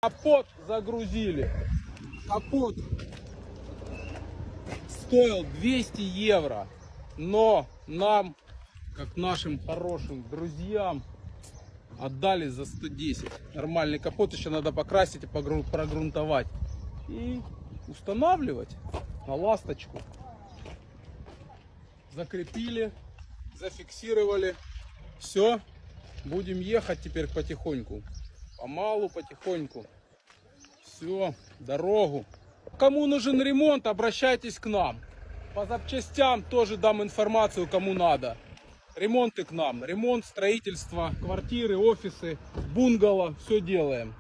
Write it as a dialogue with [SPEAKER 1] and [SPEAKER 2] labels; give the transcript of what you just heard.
[SPEAKER 1] Капот загрузили. Капот стоил 200 евро. Но нам, как нашим хорошим друзьям, отдали за 110. Нормальный капот еще надо покрасить и прогрунтовать. И устанавливать на ласточку. Закрепили, зафиксировали. Все, будем ехать теперь потихоньку. Помалу, потихоньку. Все, дорогу. Кому нужен ремонт, обращайтесь к нам. По запчастям тоже дам информацию, кому надо. Ремонты к нам. Ремонт, строительство, квартиры, офисы, бунгало. Все делаем.